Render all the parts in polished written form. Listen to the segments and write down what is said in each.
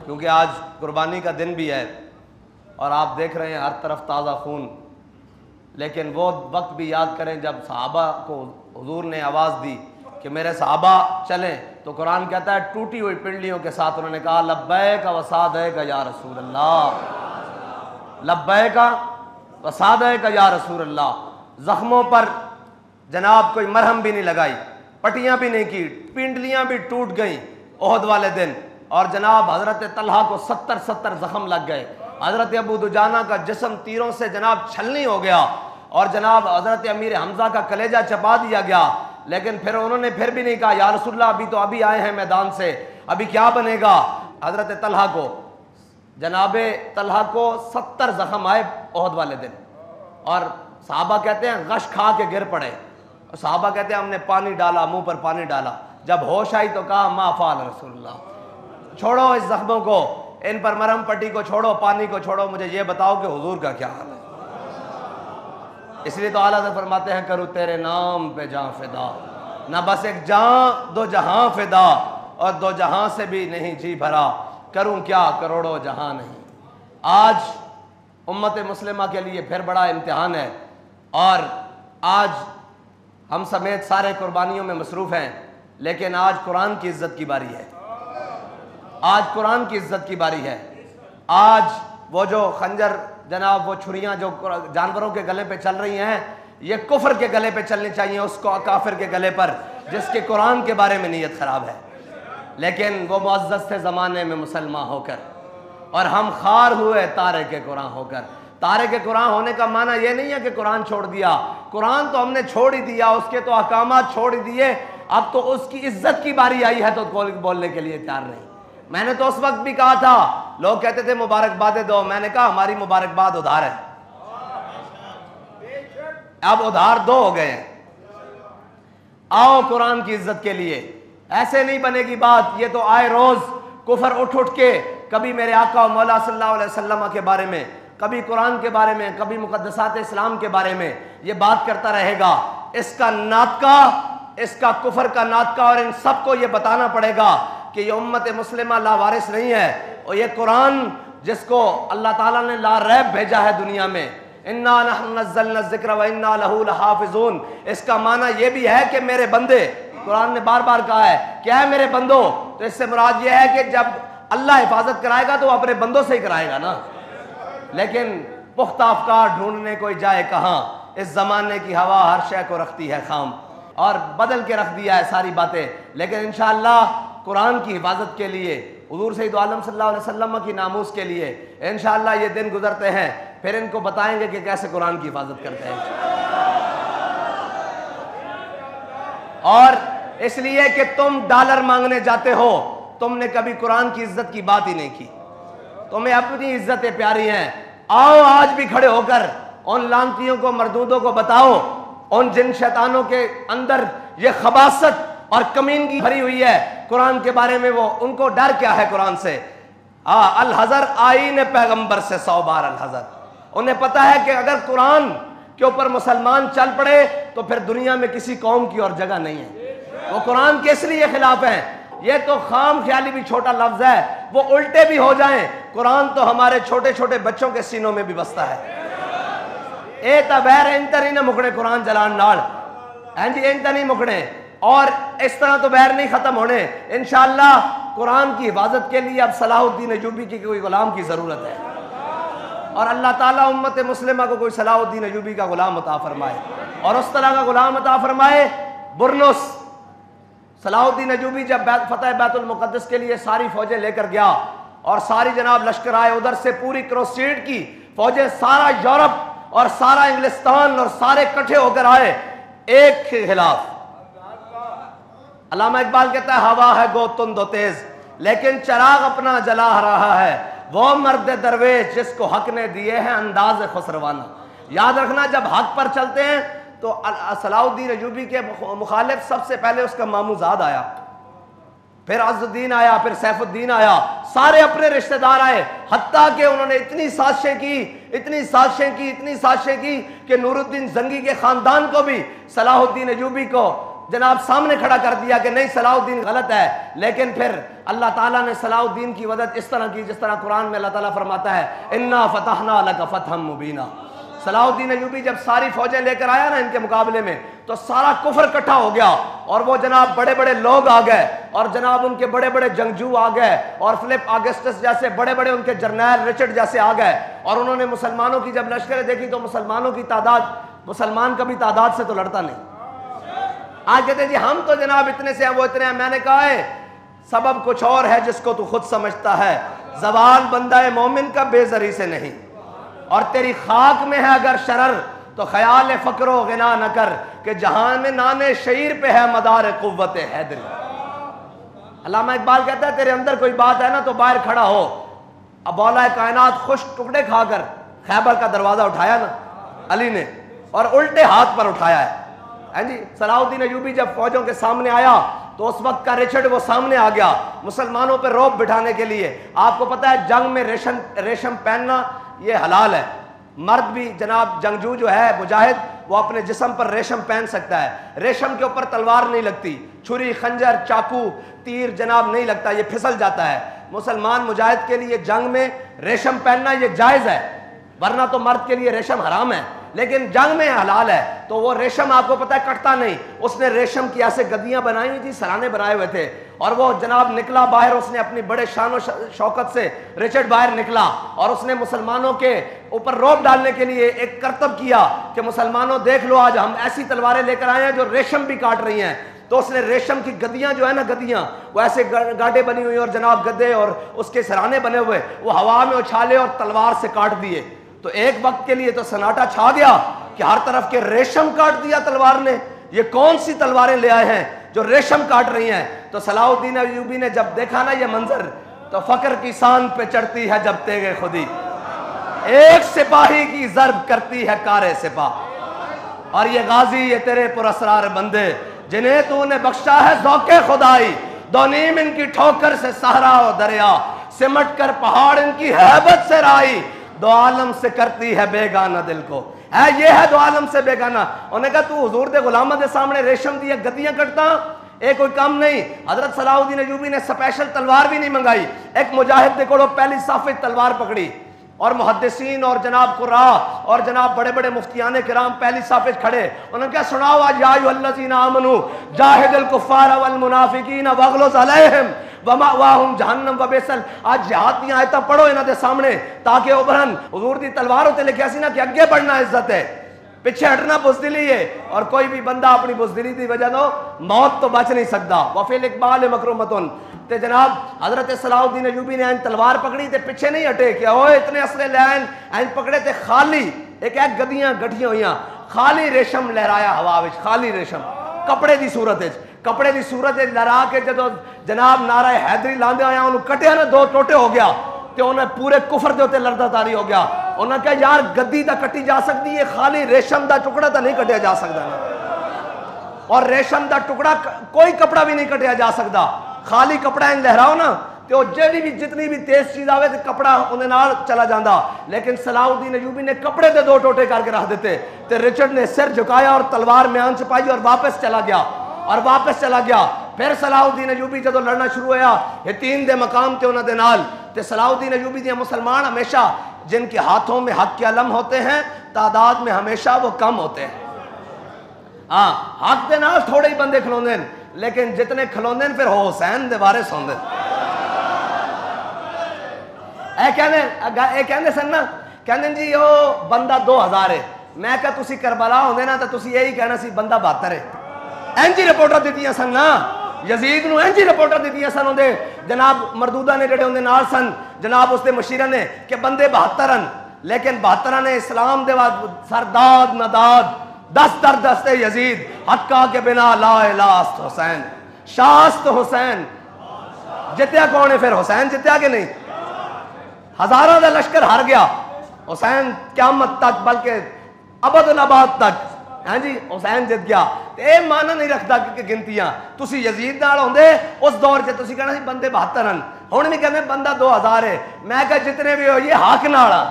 کیونکہ آج قربانی کا دن بھی ہے اور آپ دیکھ رہے ہیں ہر طرف تازہ خون، لیکن وہ وقت بھی یاد کریں جب صحابہ کو حضور نے آواز دی کہ میرے صحابہ چلیں، تو قرآن کہتا ہے ٹوٹی ہوئی پنڈلیوں کے ساتھ انہوں نے کہا لبیک و سعدیک یا رسول اللہ، لبیک و سعدیک یا رسول اللہ۔ زخموں پر جناب کوئی مرہم بھی نہیں لگائی، پٹیاں بھی نہیں کی، پنڈلیاں بھی ٹوٹ گئیں احد والے دن، اور جناب حضرت طلحہ کو 70 زخم لگ گئے، حضرت ابو دجانہ کا جسم تیروں سے جناب چھلنی ہو گیا، اور جناب حضرت امیر حمزہ کا کلیجہ چبا دیا گیا، لیکن پھر انہوں نے پھر بھی نہیں کہا یا رسول اللہ ابھی آئے ہیں میدان سے، ابھی کیا بنے گا۔ حضرت طلحہ کو جناب طلحہ کو 70 زخم آئے احد والے دن، اور صحابہ کہتے ہیں غش کھا کے گر پڑے، صحابہ کہتے ہیں ہم نے پانی ڈالا، منہ پر پانی ڈالا، جب ہوش آئی تو کہا ما فعل رسول اللہ، چھوڑو اس زخموں کو، ان پر مرہم پٹی کو چھوڑو، پانی کو چھوڑو، مجھے یہ بتاؤ کہ حضور کا کیا حال ہے۔ اس لیے تو اعلیٰ سے فرماتے ہیں کروں تیرے نام پہ جاں فدا، نہ بس ایک جاں دو جہاں فدا، اور دو جہاں سے بھی نہیں جی بھرا، کروں کیا کروڑوں جہاں نہیں۔ آج امت مسلمہ کے لیے پھر بڑا امتحان ہے، اور آج ہم سمیت سارے قربانیوں میں مصروف ہیں، لیکن آج قرآن کی عزت کی باری ہے، آج قرآن کی عزت کی باری ہے۔ آج وہ جو خنجر جناب، وہ چھریاں جو جانوروں کے گلے پہ چل رہی ہیں، یہ کفر کے گلے پہ چلنی چاہیے، اس کو کافر کے گلے پر جس کے قرآن کے بارے میں نیت خراب ہے، لیکن وہ معزز تھے زمانے میں مسلمان ہو کر، اور ہم خار ہوئے تارک قرآن ہو کر۔ تارک قرآن ہونے کا معنی یہ نہیں ہے کہ قرآن چھوڑ دیا، قرآن تو ہم نے چھوڑ ہی دیا، اس کے تو احکامات چھوڑ ہی دیے، اب تو اس کی عزت کی باری آئی ہے تو بولنے کے لیے تیار نہیں۔ میں نے تو اس وقت بھی کہا تھا، لوگ کہتے تھے مبارکبادیں دو، میں نے کہا ہماری مبارکباد ادھار ہے، اب ادھار دو ہو گئے ہیں، آؤ قرآن کی عزت کے لیے۔ ایسے نہیں بنے گی بات، یہ تو آئے روز کفر اٹھ کے کبھی میرے آقا و مولا صلی اللہ علیہ وسلم کے بارے میں، کبھی قرآن کے بارے میں، کبھی مقدسات اسلام کے بارے میں یہ بات کرتا رہے گا۔ اس کا ناطقہ، اس کا کفر کا ناطقہ، اور ان سب کو یہ بتانا پڑے گا کہ یہ امت مسلمہ لاوارث نہیں ہے، اور یہ قرآن جس کو اللہ تعالیٰ نے لا ریب بھیجا ہے دنیا میں، اِنَّا نَحْنُ نَزَّلْنَا الذِّكْرَ وَإِنَّا لَهُ لَحَافِظُونَ، اس کا معنی یہ بھی ہے کہ میرے بندے، قرآن نے بار بار کہا ہے کیا ہے میرے بندوں، تو اس سے مراد یہ ہے کہ جب اللہ حفاظت کرائے گا تو وہ اپنے بندوں سے ہی کرائے گا نا، لیکن پختہ افکار ڈھونڈنے کوئی جائے کہاں، اس زمانے کی ہوا ہر شے کو رکھتی ہے خام، اور بدل کے رکھ دیا ہے ساری باتیں، لیکن انشاءاللہ قرآن کی حفاظت کے لیے، حضور سید عالم صلی اللہ علیہ وسلم کی ناموس کے لیے انشاءاللہ یہ دن گزرتے ہیں، پھر ان کو بتائیں گے کہ کیسے قرآن کی حفاظت کرتے ہیں۔ اور اس لیے کہ تم ڈالر مانگنے جاتے ہو، تم نے کبھی قرآن کی عزت کی بات ہی نہیں کی، تمہیں اپنی عزتیں پیاری ہیں۔ آؤ آج بھی کھڑے ہو کر ان لعنتیوں کو، مردودوں کو بتاؤ، ان جن شیطانوں کے اندر یہ خباثت اور کمینگی بھری ہوئی ہے قرآن کے بارے میں، وہ ان کو ڈر کیا ہے قرآن سے۔ الحذر آئین پیغمبر سے 100 بار الحذر، انہیں پتا ہے کہ اگر قرآن کے اوپر مسلمان چل پڑے تو پھر دنیا میں کسی قوم کی اور جگہ نہیں ہے، وہ قرآن کے اس لیے خلاف ہیں۔ یہ تو خام خیالی بھی چھوٹا لفظ ہے، وہ الٹے بھی ہو جائیں، قرآن تو ہمارے چھوٹے چھوٹے بچوں کے سینوں میں بھی بستا ہے۔ اے تبیر انتر ہی نہ مکڑے قرآن جلان نال، جی انتر نہیں مکڑے، اور اس طرح تو بیر نہیں ختم ہونے۔ انشاءاللہ قرآن کی حفاظت کے لیے اب صلاح الدین ایوبی کی کوئی غلام کی ضرورت ہے، اور اللہ تعالیٰ امت مسلمہ کو کوئی صلاح الدین ایوبی کا غلام عطا فرمائے، اور اس طرح کا غلام عطا فرمائے۔ برنس صلاح الدین ایوبی جب فتح بیت المقدس کے لیے ساری فوجیں لے کر گیا، اور ساری جناب لشکر آئے ادھر سے، پوری کروسیڈ کی فوجیں، سارا یورپ اور سارا انگلستان اور سارے کٹھے ہو کر آئے ایک کے خلاف۔ علامہ اقبال کہتا ہے ہوا ہے گو تند و تیز، لیکن چراغ اپنا جلا رہا ہے، وہ مرد درویش جس کو حق نے دیے ہیں انداز خسروانہ۔ یاد رکھنا جب حق پر چلتے ہیں تو صلاح الدین ایوبی کے مخالف سب سے پہلے اس کا ماموزاد آیا، پھر عز الدین آیا، پھر سیف الدین آیا، سارے اپنے رشتہ دار آئے، حتیٰ کہ انہوں نے اتنی سازشیں کی کہ نور الدین زنگی کے خاندان کو بھی صلاح الدین ایوبی کو جناب سامنے کھڑا کر دیا کہ نہیں صلاح الدین غلط ہے، لیکن پھر اللہ تعالیٰ نے صلاح الدین کی مدد اس طرح کی جس طرح قرآن میں اللہ تعالیٰ فرماتا ہے انا فتحنا لک فتحا مبینا۔ صلاح الدین ایوبی جب ساری فوجیں لے کر آیا نا ان کے مقابلے میں تو سارا کفر اکٹھا ہو گیا، اور وہ جناب بڑے بڑے لوگ آ گئے، اور جناب ان کے بڑے بڑے جنگجو آ گئے، اور فلپ آگسٹس جیسے بڑے بڑے ان کے جرنیل رچرڈ جیسے آ گئے، اور انہوں نے مسلمانوں کی جب لشکریں دیکھی تو مسلمانوں کی تعداد، مسلمان کبھی تعداد سے تو لڑتا نہیں۔ آج کہتے ہیں جی ہم تو جناب اتنے سے ہیں وہ اتنے ہیں، میں نے کہا ہے سبب کچھ اور ہے جس کو تو خود سمجھتا ہے، زوال بندہ مومن کا بے زری سے نہیں، اور تیری خاک میں ہے اگر شرر تو خیال فقر و غنا نہ کر کہ جہاں میں نانے شعیر پہ ہے مدار قوت حیدری۔ علامہ اقبال کہتا ہے تیرے اندر کوئی بات ہے نا تو باہر کھڑا ہو۔ اب مولا کائنات خوش ٹکڑے کھا کر خیبر کا دروازہ اٹھایا نا علی نے، اور الٹے ہاتھ پر اٹھایا ہے۔ ہاں جی صلاح الدین ایوبی جب فوجوں کے سامنے آیا تو اس وقت کا رچرڈ وہ سامنے آ گیا مسلمانوں پہ رعب بٹھانے کے لیے۔ آپ کو پتا ہے جنگ میں ریشم پہننا یہ حلال ہے، مرد بھی جناب جنگجو جو ہے مجاہد وہ اپنے جسم پر ریشم پہن سکتا ہے، ریشم کے اوپر تلوار نہیں لگتی، چھری خنجر چاقو تیر جناب نہیں لگتا، یہ پھسل جاتا ہے۔ مسلمان مجاہد کے لیے جنگ میں ریشم پہننا یہ جائز ہے، ورنہ تو مرد کے لیے ریشم حرام ہے، لیکن جنگ میں حلال ہے۔ تو وہ ریشم آپ کو پتہ ہے کٹتا نہیں، اس نے ریشم کی ایسے گدیاں بنائی ہوئی تھی، سرانے بنائے ہوئے تھے، اور وہ جناب نکلا باہر، اس نے اپنی بڑے شان و شوکت سے رچرڈ باہر نکلا، اور اس نے مسلمانوں کے اوپر رعب ڈالنے کے لیے ایک کرتب کیا کہ مسلمانوں دیکھ لو آج ہم ایسی تلواریں لے کر آئے ہیں جو ریشم بھی کاٹ رہی ہیں۔ تو اس نے ریشم کی گدیاں جو ہے نا گدیاں وہ ایسے گاڈے بنی ہوئی اور جناب گدے اور اس کے سرانے بنے ہوئے وہ ہوا میں اچھالے اور تلوار سے کاٹ دیے۔ تو ایک وقت کے لیے تو سناٹا چھا گیا کہ ہر طرف کے ریشم کاٹ دیا تلوار نے، یہ کون سی تلواریں لے آئے ہیں جو ریشم کاٹ رہی ہیں۔ تو صلاح الدین ایوبی نے جب دیکھا نا یہ منظر تو فقر کی سان پہ چڑھتی ہے جب تیغ خودی، ایک سپاہی کی ضرب کرتی ہے کار سپاہ، اور یہ غازی یہ تیرے پراسرار بندے جنہیں تو نے بخشا ہے ذوق خدائی، دو نیم ان کی ٹھوکر سے صحرا و دریا، سمٹ کر پہاڑ ان کی ہیبت سے رائی، دو عالم سے کرتی ہے بیگانہ دل کو، ہے یہ ہے دو عالم سے بیگانہ۔ انہوں نے کہا تو حضور دے غلامہ دے سامنے ریشم دیا گدیاں کٹتا، ایک کوئی کام نہیں۔ حضرت صلاح الدین ایوبی نے سپیشل تلوار بھی نہیں منگائی، ایک مجاہد دے کوڑو پہلی صافی تلوار پکڑی، اور محدثین اور جناب قراء اور جناب بڑے بڑے مفتیان کرام پہلی صافے کھڑے، انہوں نے کہا سناؤ آج یا ایھا الذین آمنوا جاہد الکفار والمنافقین واغلظ علیہم ومأواہم جہنم وبئس، آج جہاد دی آیتاں پڑھو انہاں دے سامنے تاکہ ابھرن۔ حضور دی تلوار ہوتے لکھیا سی نا کہ اگے بڑھنا عزت ہے، پیچھے ہٹنا بزدلی ہے، اور کوئی بھی بندہ اپنی بزدلی دی وجہ تو موت تو بچ نہیں سکتا۔ وفی الاقبال مکرمۃ، تے جناب حضرت صلاح الدین ایوبی نے تلوار پکڑی تے پیچھے نہیں ہٹے کہ اوے اتنے اسلحے لے آئے پکڑے تے خالی ایک ایک گدیاں گٹھیاں ہوئیاں، خالی ریشم لہرایا ہوا وچ، خالی ریشم کپڑے دی صورت وچ، کپڑے دی صورت وچ لہرا کے جدو جناب نعرہ حیدری لاندے آیا انہوں کٹیا نا دو ٹوٹے ہو گیا تے انہیں پورے کفر دے اوتے لڑدا تاری ہو گیا۔ انہوں نے کہا یار گدی تا کٹی جا سکتی ہے، خالی ریشم دا ٹکڑا تا نہیں کٹیا جا سکتا نا، اور ریشم دا ٹکڑا کوئی کپڑا بھی نہیں کٹیا جا سکتا، خالی کپڑا ان لہراؤ نا تو جیڑی بھی جتنی بھی تیز چیز آوے تو کپڑا انہیں نال چلا جاندہ۔ لیکن صلاح الدین ایوبی نے کپڑے دے دو ٹوٹے کر کے رکھ دیتے تے رچرڈ نے سر جھکایا اور تلوار میان چھپائی اور واپس چلا گیا۔ پھر صلاح الدین ایوبی جدو لڑنا شروع ہوا یتین دے مقام تے انہاں دے نال تے صلاح الدین ایوبی دے مسلمان ہمیشہ جن کے ہاتھوں میں حق کے علم ہوتے ہیں تعداد میں ہمیشہ وہ کم ہوتے ہیں۔ ہاں حق دے نال تھوڑے ہی بندے کھلوندے ہیں، لیکن جتنے کھلوندے ہیں پھر حسین دے وارث ہوندے اے کہندے سن نا، کہندے جی او بندہ 2000 ہے، میں کہا تسی کربلا ہوندے نا تو تسی یہی کہنا سی بندہ 72 ہے۔ اینجی رپورٹر دیتیاں سن نا، یزید نو اینجی رپورٹر دیتیاں سن ہوندے جناب مردودہ نے جڑے ہوندے نال سن جناب اس دے مشیرہ نے کہ بندے 72 ہیں، لیکن 72 نے اسلام دے بعد سرداد نداد دست در دست یزید حقا کے بنا لا الہ است حسین شاست حسین۔ جتیا کون ہے پھر؟ حسین جتیا کہ نہیں؟ ہزاروں دا لشکر ہار گیا، حسین قیامت تک بلکہ ابد الاباد تک ہاں جی حسین جت گیا۔ اے مانا نہیں رکھتا کہ گنتیاں تسی یزید نال ہوندے اس دور سے تسی کہنا سی بندے 72 ہیں، ہن بھی کہندے بندہ 2000 ہے، میں کہا جتنے بھی ہو یہ حق نال آ۔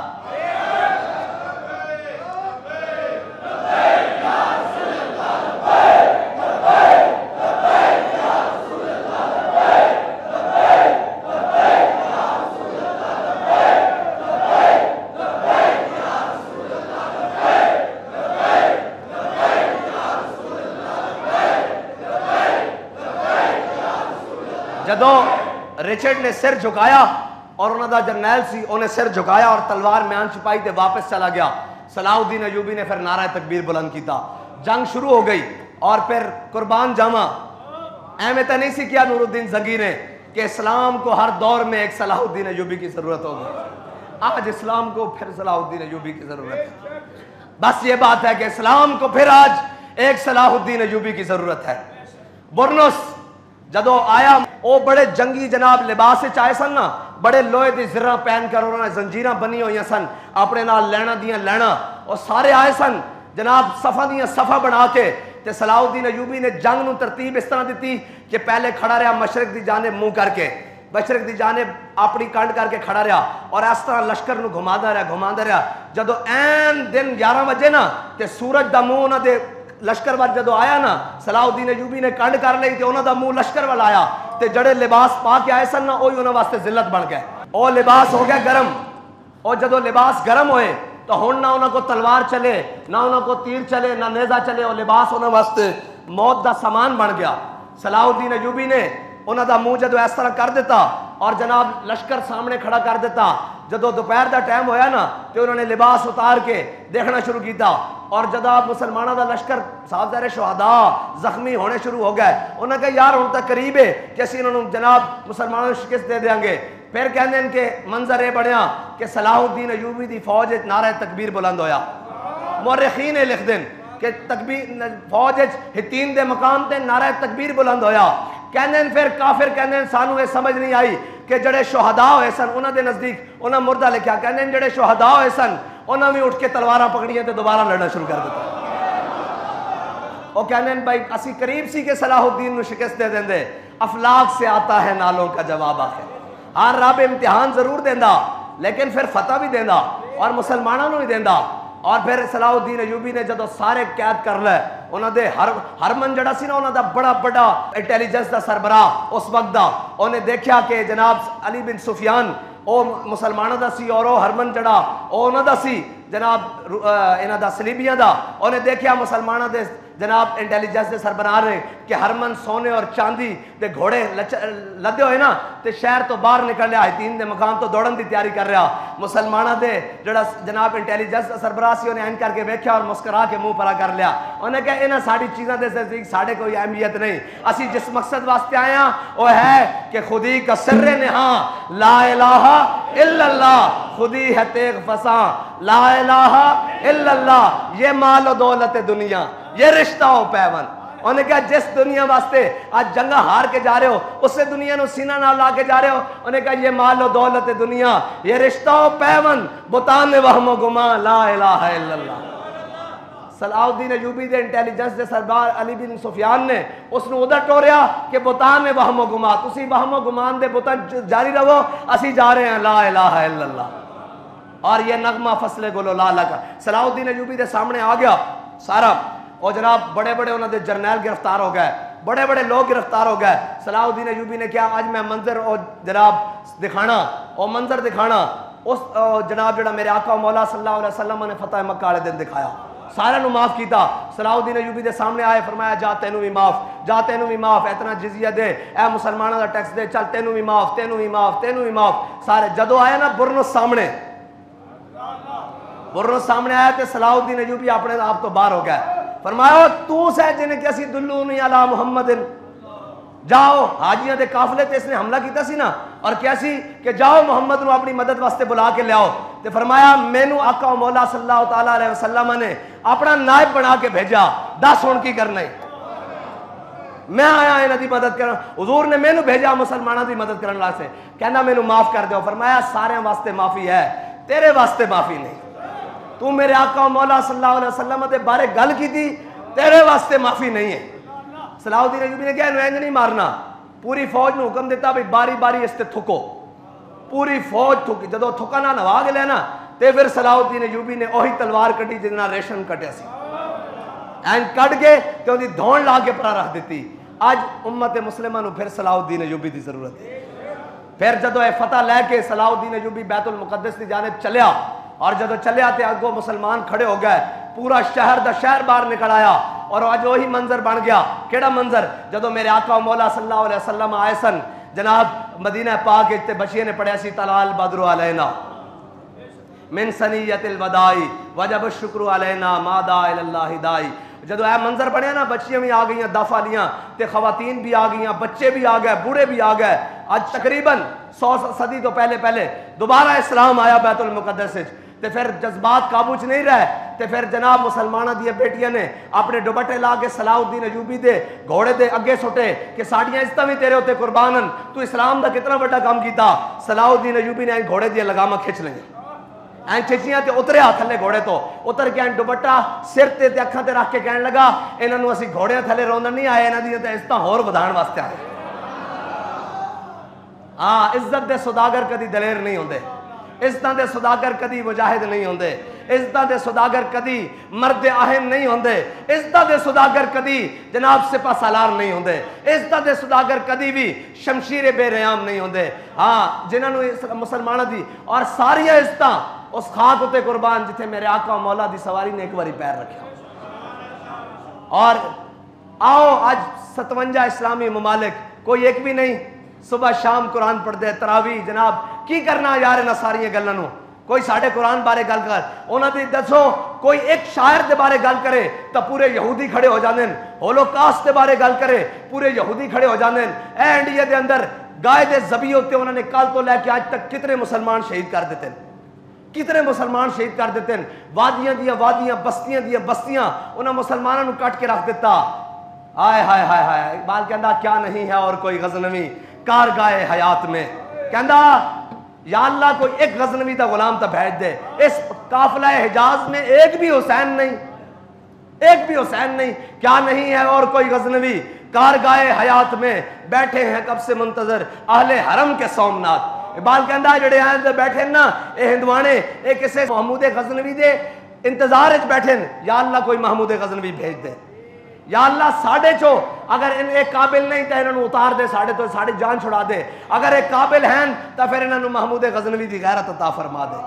جدو رچرڈ نے سر جھکایا اور انہوں دا جرنیل سی انہیں سر جھکایا اور تلوار میان چھپائی تے واپس چلا گیا. صلاح الدین ایوبی نے پھر نعرہ تکبیر بلند کیتا. جنگ شروع ہو گئی اور پھر قربان جاواں احمد تو نہیں سی کیا نور الدین زنگی نے کہ اسلام کو ہر دور میں ایک صلاح الدین ایوبی کی ضرورت ہوگی. آج اسلام کو پھر صلاح الدین ایوبی کی ضرورت ہے. بس یہ بات ہے کہ اسلام کو پھر آج ایک صلاح الدین ایوبی کی ضرورت ہے. برنس جدو آیا وہ بڑے جنگی جناب لباس چائے سن نا, بڑے لوہے دی زرہ پہن کر انہوں نے زنجیراں بنی ہوئی سن, اپنے نال لینا دیاں لینا, اور سارے آئے سن جناب صفہ دیاں صفہ بنا کے. تے صلاح الدین ایوبی نے جنگ نو ترتیب اس طرح دیتی کہ پہلے کھڑا رہا مشرق دی جانب منہ کر کے, مشرق دی جانب اپنی کنڈ کر کے کھڑا رہا, اور اس طرح لشکر نو گھماندا رہا. جدو این دن 11 بجے نا تے سورج دا منہ انہاں دے لشکر وال جدو آیا نا, صلاح الدین ایوبی نے کنڈ کر لئی تے انہاں دا منہ لشکر وال آیا, تے جڑے لباس پا کے آئے سن نا وہی انہاں واسطے ذلت بن گئے. او لباس ہو گیا گرم, اور جدو لباس گرم ہوئے تو ہن نہ انہاں کو تلوار چلے, نہ انہاں کو تیر چلے, نہ نیزہ چلے, اور لباس انہاں واسطے موت دا سامان بن گیا. صلاح الدین ایوبی نے انہاں دا منہ جدو اس طرح کر دیتا اور جناب لشکر سامنے کھڑا کر دیتا. جدو دوپہر دا ٹائم ہویا نا تو انہوں نے لباس اتار کے دیکھنا شروع کیتا, اور جدو مسلمانوں دا لشکر صاحب زہر شہداء زخمی ہونے شروع ہو گئے. انہوں نے کہا یار ہن تک قریب ہے کہ اسی انہوں نے جناب مسلمانوں کو شکست دے دیں گے. پھر کہنے ان کے منظر یہ بنیا کہ صلاح الدین ایوبی دی فوج نعرہ تکبیر بلند ہویا. مورخین لکھ دیں کہ تکبیر فوج ہتین دے مقام تے نعرہ تکبیر بلند ہویا. کہنے پھر کافر کہنے سانو یہ سمجھ نہیں آئی کہ جڑے شہداء ہوئے سن انہاں دے نزدیک انہاں مردہ لکھیا, کہنے جڑے شہداء ہوئے سن انہاں بھی اٹھ کے تلواراں پکڑیاں تے دوبارہ لڑنا شروع کر دیتا. وہ کہنے بھائی اسی قریب سی کہ صلاح الدین نو شکست دے دیں دے. افلاک سے آتا ہے نالوں کا جواب آخر. ہاں رب امتحان ضرور دیندا لیکن پھر فتح بھی دیندا اور مسلمانوں نو ہی دیندا. اور پھر صلاح الدین ایوبی نے جدو سارے قید کر لے, انہوں دے ہرمن جڑا سی نا انہوں دا بڑا بڑا انٹیلیجنس دا سربراہ اس وقت دا, انہیں دیکھیا کہ جناب علی بن سفیان او مسلمانوں دا سی اور او ہرمن جڑا او انہوں دا سی جناب انہوں دا سلیبیاں دا. انہیں دیکھیا مسلمانوں دے جناب انٹیلیجنس دے سربراہ نے کہ ہرمن سونے اور چاندی دے گھوڑے لدے ہوئے نا تے شہر تو باہر نکل رہا, ہتین دے مقام تو دوڑن دی تیاری کر رہا. مسلمانہ دے جڑا جناب انٹیلیجنس دا سربراہ سی انہیں این کر کے بیکھیا اور مسکرا کے منہ پرا کر لیا. انہیں کہا انہاں ساڑی چیزاں دے نزدیک ساڑے کوئی اہمیت نہیں, اسی جس مقصد واسطے آئے ہیں وہ ہے کہ خودی کا سر نہاں لا الہ الا اللہ, خودی ہے تیغ فساں لا الہ الا اللہ, یہ مال و دولت دنیا یہ رشتہ ہو پیون. انہوں نے کہا جس دنیا واسطے آج جنگا ہار کے جا رہے ہو اس سے دنیا نو سینہ نہ لا کے جا رہے ہو. انہوں نے کہا یہ مال و دولت دنیا یہ رشتہ ہو پیون, بتان وہم و گمان لا الہ الا اللہ. صلاح الدین ایوبی دے انٹیلیجنس دے سربراہ علی بن سفیان نے اس نے ادھر ٹوریا کہ بتان وہم و گمان, تسی وہم و گمان دے بتان جاری رہو, اسی جا رہے ہیں لا الہ الا اللہ. اور یہ نغمہ فصل گلو لالا کا صلاح الدین ایوبی دے سامنے آ گیا سارا. اور جناب بڑے بڑے انہوں نے جرنیل گرفتار ہو گئے, بڑے بڑے لوگ گرفتار ہو گئے. صلاح الدین ایوبی نے کیا آج میں منظر اور جناب دکھانا اور منظر دکھانا اس جناب جڑا میرے آقا مولا صلی اللہ علیہ وسلم نے فتح مکہ والے دن دکھایا, سارے نو معاف کیتا. صلاح الدین ایوبی دے سامنے آئے, فرمایا جا تینوں بھی معاف, جا تینوں بھی معاف, اتنا جزیہ دے, اے مسلمانوں دا ٹیکس دے, چل تینوں بھی معاف, تینوں بھی معاف, تینوں بھی معاف. سارے جدو آئے نا برنس سامنے آیا تے صلاح الدین ایوبی اپنے آپ تو باہر ہو گئے. فرمایا تو سے جنہیں کیسی دلونی علی محمد, جاؤ حاجیاں دے قافلے تے اس نے حملہ کیتا سی نا, اور کیسی کہ جاؤ محمد نو اپنی مدد واسطے بلا کے لے آؤ. تے فرمایا مینوں آقا مولا صلی اللہ تعالی علیہ وسلم نے اپنا نائب بنا کے بھیجا, دس ہن کی کرنا ہے, میں آیا انہاں دی مدد کرن, حضور نے مینوں بھیجا مسلماناں دی مدد کرن واسطے, کہنا مینوں معاف کر دیو. فرمایا سارے واسطے معافی ہے, تیرے واسطے معافی نہیں. تو میرے آقا مولا صلی اللہ علیہ وسلم دے بارے گل کی تھی, تیرے واسطے معافی نہیں ہے. صلاح الدین ایوبی نے کہا انہوں انج نہیں مارنا, پوری فوج نے حکم دیتا بھی باری باری اس تے تھکو. پوری فوج تھکی, جدو تھکا نہ نوا کے لینا تے پھر صلاح الدین ایوبی نے وہی تلوار کٹی جنہ ریشم کٹیا سی, این کٹ کے تے اودی دھون لا کے پرا رکھ دیتی. آج امت مسلمہ نو پھر صلاح الدین ایوبی دی ضرورت ہے. پھر جدو اے فتح لے کے صلاح الدین ایوبی بیت المقدس دی جانب چلیا, اور جدو چلیا تے اگوں مسلمان کھڑے ہو گئے, پورا شہر دا شہر باہر نکل آیا. اور آج وہی منظر بن گیا. کیڑا منظر؟ جدو میرے آقا مولا صلی اللہ علیہ وسلم آئے سن جناب مدینہ پاک تے بچیاں نے پڑھیا سی طلع البدر علینا من ثنیۃ الوداع وجب الشکر علینا ما دعا الی اللہ داعی. جدو اے منظر بنیا نا بچیاں بھی آ گئیاں دف والیاں تے خواتین بھی آ گئیاں بچے بھی آ گئے بوڑھے بھی آ گئے. آج تقریباً 100 صدی تو پہلے دوبارہ اسلام آیا بیت المقدس تے پھر جذبات قابو چ نہیں رہے تے پھر جناب مسلمانہ دی بیٹیاں نے اپنے دوپٹے لا کے صلاح الدین ایوبی دے گھوڑے دے اگے سٹے کہ ساڈیاں عزتاں بھی تیرے اوتے قربانن تو اسلام دا کتنا بڑا کام کیتا. صلاح الدین ایوبی نے گھوڑے دی لگاماں کھچ لیں این چچیاں تے اتریا تھلے گھوڑے تو اتر کے این دوپٹہ سر تے اکھاں تے رکھ کے کہن لگا انہاں نوں اسی گھوڑیاں تھلے روندن نہیں آئے انہاں دی تے عزتاں ہور ودھان واسطے آئے. ہاں عزت دے سوداگر کدی دلیر نہیں ہوندے عزتاں دے سوداگر کدی مجاہد نہیں ہوندے عزتاں دے سوداگر کدی مرد اہم نہیں ہوندے عزتاں دے سوداگر کدی جناب سپہ سالار نہیں ہوندے عزتاں دے سوداگر کدی بھی شمشیر بے ریام نہیں ہوندے. ہاں جنہاں نوں مسلماناں دی اور ساریاں عزتاں اس خاک اتے قربان جتھے میرے آقا مولا دی سواری نے ایک باری پیر رکھا. اور آؤ آج 57 اسلامی ممالک کوئی ایک بھی نہیں صبح شام قرآن پڑھ دے تراویح جناب کی کرنا یار نہ ساری گلاں نوں کوئی ساڈے قرآن بارے گل کر انہاں دی دسو کوئی ایک شاعر دے بارے گل کرے تو پورے یہودی کھڑے ہو جاندے ہیں. ہولوکاسٹ دے بارے گل کرے پورے یہودی کھڑے ہو جاندے ہیں. اے انڈیا دے اندر گائے دے ذبیح تے انہوں نے کل تو لے کے آج تک کتنے مسلمان شہید کر دیتے ہیں کتنے مسلمان شہید کر دیتے ہیں. وادیاں دیاں وادیاں بستیاں دیاں بستیاں انہاں مسلمانوں نے کٹ کے رکھ دیتا. آئے ہائے ہائے ہائے اقبال کہندا کیا نہیں ہے اور کوئی غزنوی کارگاہ حیات میں. کہندا یا اللہ کوئی ایک غزنوی دا غلام تا بھیج دے. اس قافلہ حجاز میں ایک بھی حسین نہیں ایک بھی حسین نہیں. کیا نہیں ہے اور کوئی غزنوی کارگاہ حیات میں بیٹھے ہیں کب سے منتظر اہل حرم کے سومنات. اقبال کہندا جڑے آئے بیٹھے نا اے ہندوانے اے کسے محمود غزنوی دے انتظار وچ بیٹھے یا اللہ کوئی محمود غزنوی بھیج دے. یا اللہ ساڑھے چو اگر ان ایک قابل نہیں تو انہوں اتار دے ساڑھے تو ساڑھے جان چھڑا دے. اگر ایک قابل ہیں تو پھر انہوں محمود غزنوی دی غیرت عطا فرما دے.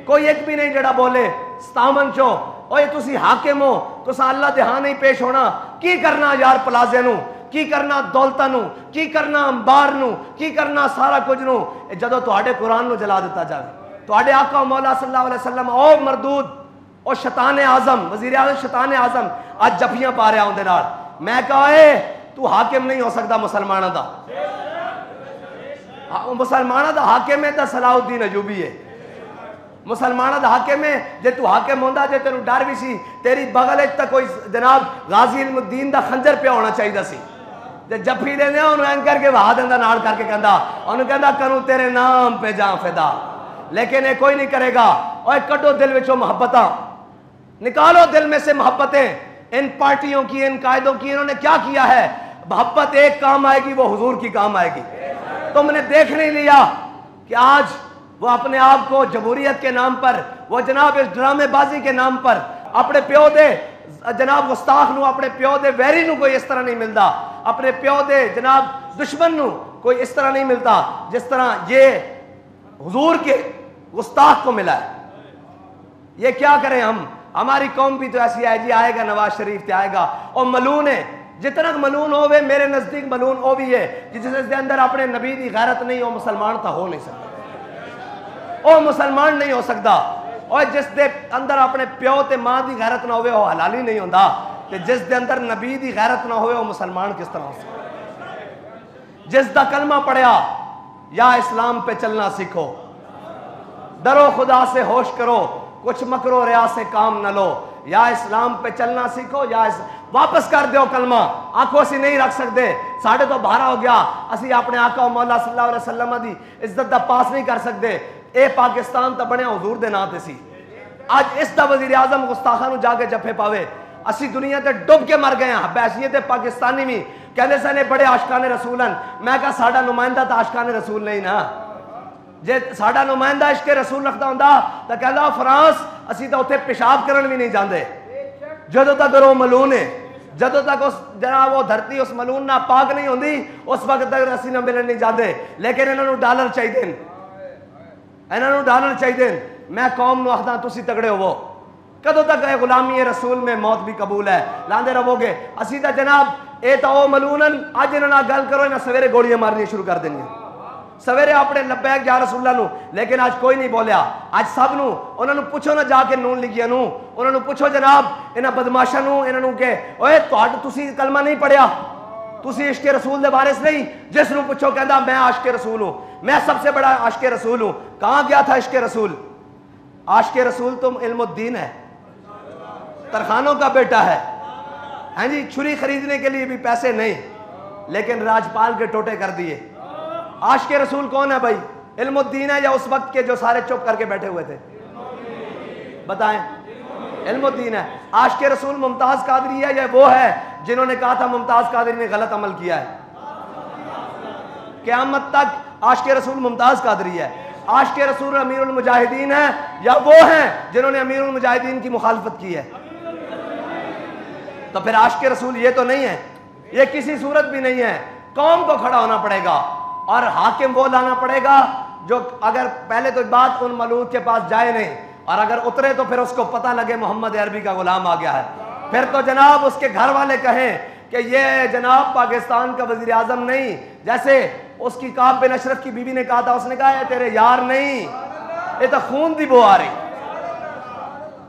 کوئی ایک بھی نہیں جڑا بولے 57 چو اوے تسی حاکم ہو تسا اللہ دے ہاں نہیں پیش ہونا. کی کرنا یار پلازے نو کی کرنا دولتاں نو کی کرنا انبار نو کی کرنا سارا کچھ نو جدو تہاڈے قرآن نو جلا دیتا جاوے. تہاڈے آقا مولا صلی اللہ علیہ وسلم او مردود او شیطان اعظم وزیر اعظم شیطان اعظم آج جفیاں پا رہا ہوں دے نال. میں کہا اے تو حاکم نہیں ہو سکتا مسلمانہ دا. مسلمانہ دا حاکم ہے تا صلاح الدین ایوبی ہے. مسلمانہ دا حاکم ہے جے تو حاکم ہوندا جے تینوں ڈر بھی سی تیری بغل وچ تا کوئی جناب غازی علم الدین دا خنجر پہ ہونا چاہیے سی. جے جفی دیندے انہوں این کر کے وہا دیندا نال کر کے کہندا انہوں کہندا کروں تیرے نام پہ جاں فدا. لیکن یہ کوئی نہیں کرے گا. اوے کڈو دل وچوں محبتاں نکالو دل میں سے محبتیں. ان پارٹیوں کی ان قائدوں کی انہوں نے کیا کیا ہے. محبت ایک کام آئے گی وہ حضور کی کام آئے گی. تم نے دیکھ نہیں لیا کہ آج وہ اپنے آپ کو جمہوریت کے نام پر وہ جناب اس ڈرامے بازی کے نام پر اپنے پیو دے جناب گستاخ نو اپنے پیو دے ویری نو کوئی اس طرح نہیں ملتا. اپنے پیو دے جناب دشمن نو کوئی اس طرح نہیں ملتا جس طرح یہ حضور کے گستاخ کو ملا ہے. یہ کیا کریں ہم. ہماری قوم بھی تو ایسی ہے جی آئے گا نواز شریف تے آئے گا اور ملون ہے. جتنا ملون ہوئے میرے نزدیک ملون ہو بھی ہے جس دے اندر اپنے نبی دی غیرت نہیں ہو مسلمان تھا ہو نہیں سکتا. او مسلمان نہیں ہو سکتا. اور جس دے اندر اپنے پیو تے ماں دی غیرت نہ ہوئے وہ حلالی نہیں ہوندا. تے جس دے اندر نبی دی غیرت نہ ہوئے وہ مسلمان کس طرح ہو سکتا. جس دا کلمہ پڑھیا یا اسلام پہ چلنا سیکھو ڈرو خدا سے ہوش کرو کچھ مکرو ریا سے کام نہ لو. یا اسلام پہ چلنا سیکھو یا واپس کر دیو کلمہ. آنکھوں اسی نہیں رکھ سکتے ساڑھے تو بھارا ہو گیا. اسی اپنے آقا و مولا صلی اللہ علیہ وسلم دی عزت دا پاس نہیں کر سکتے. اے پاکستان تا بنیا حضور دے نا تے سی. آج اس دا وزیر اعظم گستاخاں نو جا کے جفے پاوے. اسی دنیا تے ڈب کے مر گئے ہیں. بحثیت پاکستانی بھی کہنے سے نے بڑے عاشقان رسولن. میں کہا ساڑھا نمائندہ تا عاشقان رسول نہیں نا. جے ساڑھا نمائندہ عشق رسول رکھتا ہوں تو کہتا فرانس اسی تو اتنے پیشاب کرن بھی نہیں جاندے. جدو تک وہ ملون ہے جدو تک اس جناب وہ دھرتی اس ملون نہ پاک نہیں ہوندی اس وقت تک اسی نہ ملن نہیں جاندے. لیکن انہوں نے ڈالر چاہیے انہوں نے ڈالر چاہیے. میں قوم نو آخدا تسی تگڑے ہو کدو تک غلامی رسول میں موت بھی قبول ہے لاندے رہو گے. اسی تا جناب اے تا او ملونن اج انہاں نال گل کرو انہاں سویرے گولیاں مارنی شروع کر دیں گے سویرے اپنے لبیک یا رسول اللہ نو لیکن آج کوئی نہیں بولیا آج سب نو انہاں نو پوچھو نہ جا کے نون لگیا نو انہاں نو پوچھو جناب انہاں بدماشاں نو انہاں نو کہ اوئے تسی کلمہ نہیں پڑھیا تسی عشق رسول دے وارث نہیں جس نو پوچھو کہندا میں عاشق رسول ہوں میں سب سے بڑا عاشق رسول ہوں کہاں گیا تھا عشق رسول عاشق رسول تم علم الدین ہے ترخانوں کا بیٹا ہے ہاں جی چھری خریدنے کے لیے بھی پیسے نہیں لیکن راجپال کے ٹوٹے کر دیے عاشق رسول کون ہے بھائی علم الدین ہے یا اس وقت کے جو سارے چپ کر کے بیٹھے ہوئے تھے بتائیں علم الدین ہے عاشق رسول ممتاز قادری ہے یا وہ ہے جنہوں نے کہا تھا ممتاز قادری نے غلط عمل کیا ہے قیامت تک عاشق رسول ممتاز قادری ہے عاشق رسول امیر المجاہدین ہے یا وہ ہیں جنہوں نے امیر المجاہدین کی مخالفت کی ہے تو پھر عاشق رسول یہ تو نہیں ہے یہ کسی صورت بھی نہیں ہے قوم کو کھڑا ہونا پڑے گا اور حاکم وہ لانا پڑے گا جو اگر پہلے تو بات ان ملوک کے پاس جائے نہیں اور اگر اترے تو پھر اس کو پتہ لگے محمد عربی کا غلام آ گیا ہے پھر تو جناب اس کے گھر والے کہیں کہ یہ جناب پاکستان کا وزیر اعظم نہیں جیسے اس کی کعب بن اشرف کی بیوی نے کہا تھا اس نے کہا یہ تیرے یار نہیں یہ تو خون دی بو آ رہی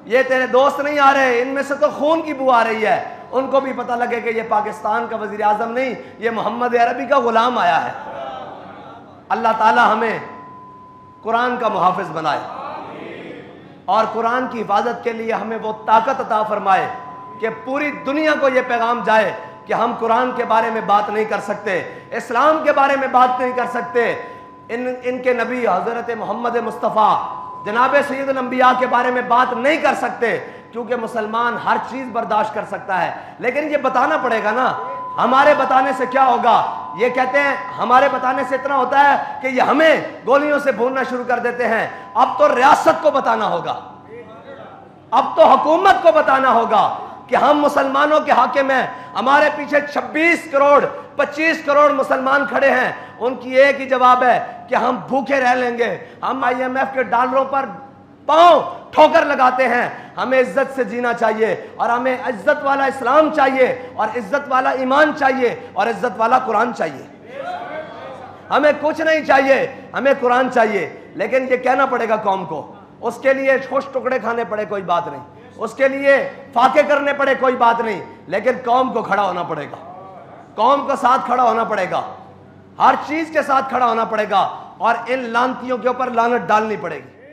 یہ تیرے دوست نہیں آ رہے ان میں سے تو خون کی بو آ رہی ہے ان کو بھی پتہ لگے کہ یہ پاکستان کا وزیر اعظم نہیں یہ محمد عربی کا غلام آیا ہے اللہ تعالی ہمیں قرآن کا محافظ بنائے اور قرآن کی حفاظت کے لیے ہمیں وہ طاقت عطا فرمائے کہ پوری دنیا کو یہ پیغام جائے کہ ہم قرآن کے بارے میں بات نہیں کر سکتے اسلام کے بارے میں بات نہیں کر سکتے ان کے نبی حضرت محمد مصطفیٰ جناب سید الانبیاء کے بارے میں بات نہیں کر سکتے کیونکہ مسلمان ہر چیز برداشت کر سکتا ہے لیکن یہ بتانا پڑے گا نا ہمارے بتانے سے کیا ہوگا یہ کہتے ہیں ہمارے بتانے سے اتنا ہوتا ہے کہ یہ ہمیں گولیوں سے بھوننا شروع کر دیتے ہیں اب تو ریاست کو بتانا ہوگا اب تو حکومت کو بتانا ہوگا کہ ہم مسلمانوں کے حاکم ہیں ہمارے پیچھے 26 کروڑ 25 کروڑ مسلمان کھڑے ہیں ان کی ایک ہی جواب ہے کہ ہم بھوکے رہ لیں گے ہم IMF کے ڈالروں پر پاؤں ٹھوکر لگاتے ہیں ہمیں عزت سے جینا چاہیے اور ہمیں عزت والا اسلام چاہیے اور عزت والا ایمان چاہیے اور عزت والا قرآن چاہیے ہمیں کچھ نہیں چاہیے ہمیں قرآن چاہیے لیکن یہ کہنا پڑے گا قوم کو اس کے لیے خوش ٹکڑے کھانے پڑے کوئی بات نہیں اس کے لیے فاقے کرنے پڑے کوئی بات نہیں لیکن قوم کو کھڑا ہونا پڑے گا قوم کو ساتھ کھڑا ہونا پڑے گا ہر چیز کے ساتھ کھڑا ہونا پڑے گا اور ان لانتیوں کے اوپر لعنت ڈالنی پڑے گی